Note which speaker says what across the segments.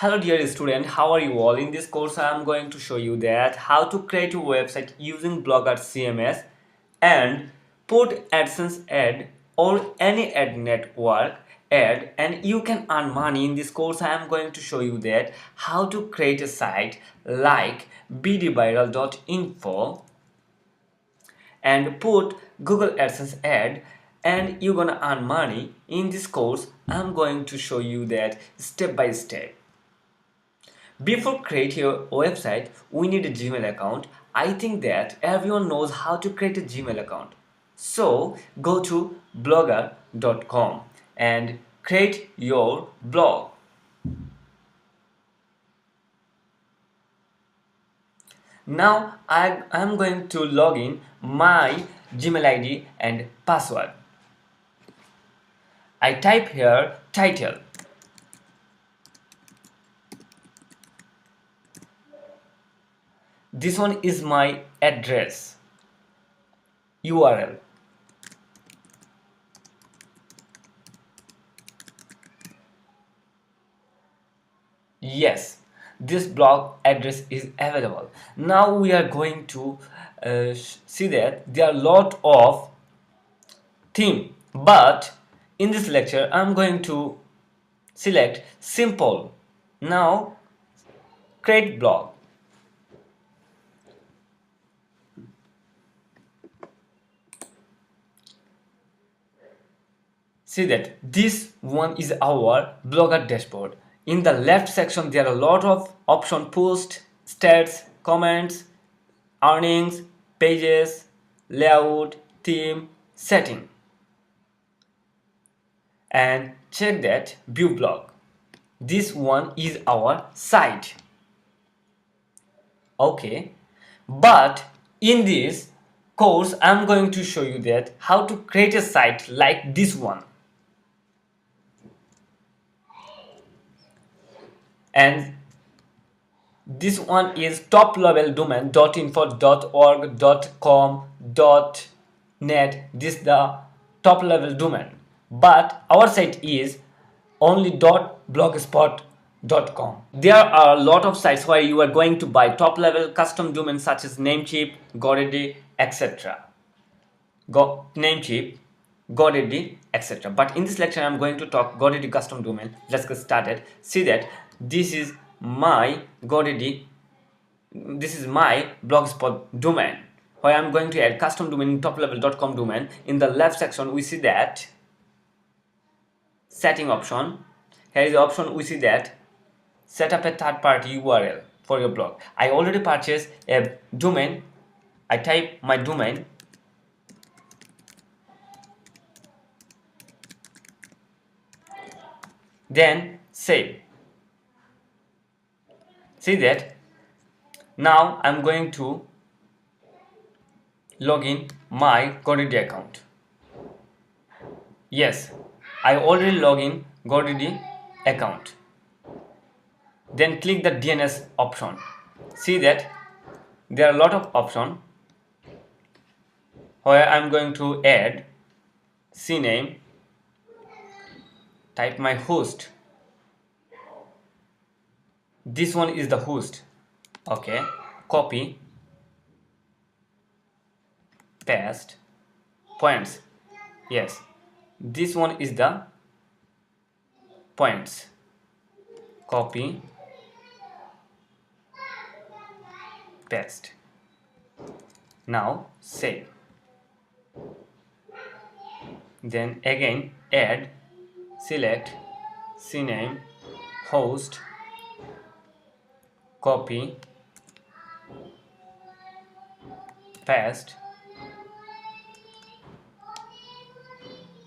Speaker 1: Hello dear student, how are you all? In this course I am going to show you that how to create a website using Blogger CMS and put AdSense ad or any ad network ad and you can earn money. In this course I am going to show you that how to create a site like bdviral.info and put Google AdSense ad and you're gonna earn money. In this course I'm going to show you that step by step. Before creating your website, we need a Gmail account. I think that everyone knows how to create a Gmail account. So go to blogger.com and create your blog. Now I am going to log in my Gmail ID and password. I type here title. This one is my address, URL. Yes, this blog address is available. Now we are going to see that there are a lot of theme, but in this lecture I'm going to select simple. Now create blog. See that this one is our blogger dashboard. In the left section there are a lot of options: post, stats, comments, earnings, pages, layout, theme, setting. And check that view blog. This one is our site. Okay, but in this course I'm going to show you that how to create a site like this one. And this one is top level domain .info, .org, .com, .net. This is the top level domain, but our site is only .blogspot.com. There are a lot of sites where you are going to buy top level custom domains such as Namecheap, GoDaddy, etc. Namecheap, GoDaddy, etc. But in this lecture I'm going to talk GoDaddy custom domain. Let's get started. See that this is my GoDaddy, this is my blogspot domain where I'm going to add custom domain in toplevel.com domain. In the left section we see that setting option. Here is the option. We see that set up a third-party URL for your blog. I already purchased a domain. I type my domain. Then save. See that now I'm going to log in my GoDaddy account. Yes, I already log in GoDaddy account. Then click the DNS option. See that there are a lot of options where I'm going to add CNAME, type my host. This one is the host. Okay, copy, paste, points. Yes, this one is the points. Copy, paste. Now save. Then again add, select CNAME, host, copy, paste,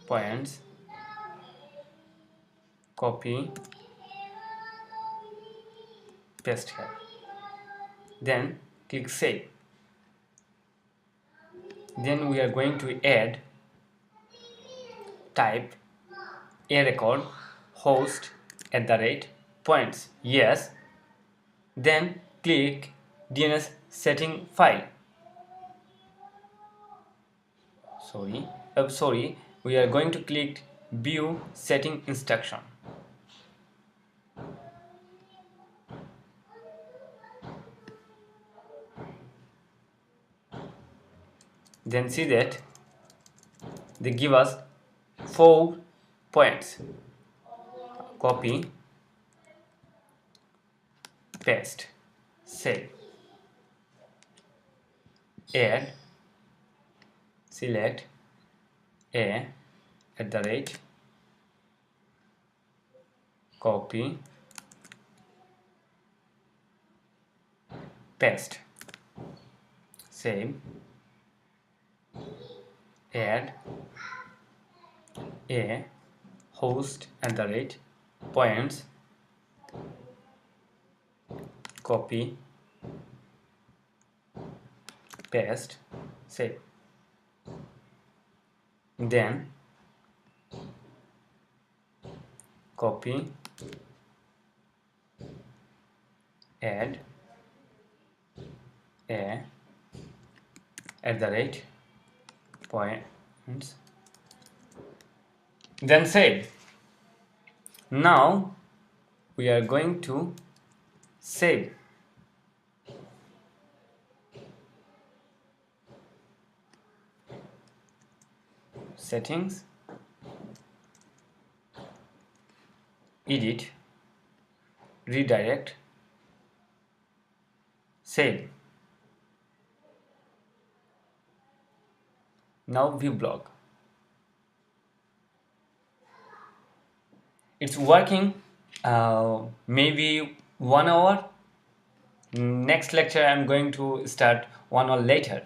Speaker 1: points, copy, paste here. Then click save. Then we are going to add type a record host @points. Yes. Then click DNS setting file. Sorry, we are going to click view setting instruction. Then see that they give us 4 points. Copy, paste, save, add, select a @ copy, paste, save, add a host @ points, copy, paste, save. Then copy, add a @ points, then save. Now we are going to save. Settings, edit, redirect, save. Now view blog. It's working maybe 1 hour. Next lecture I'm going to start 1 hour later.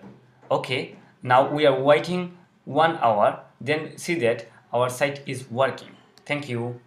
Speaker 1: Okay, now we are waiting 1 hour, then see that our site is working. Thank you.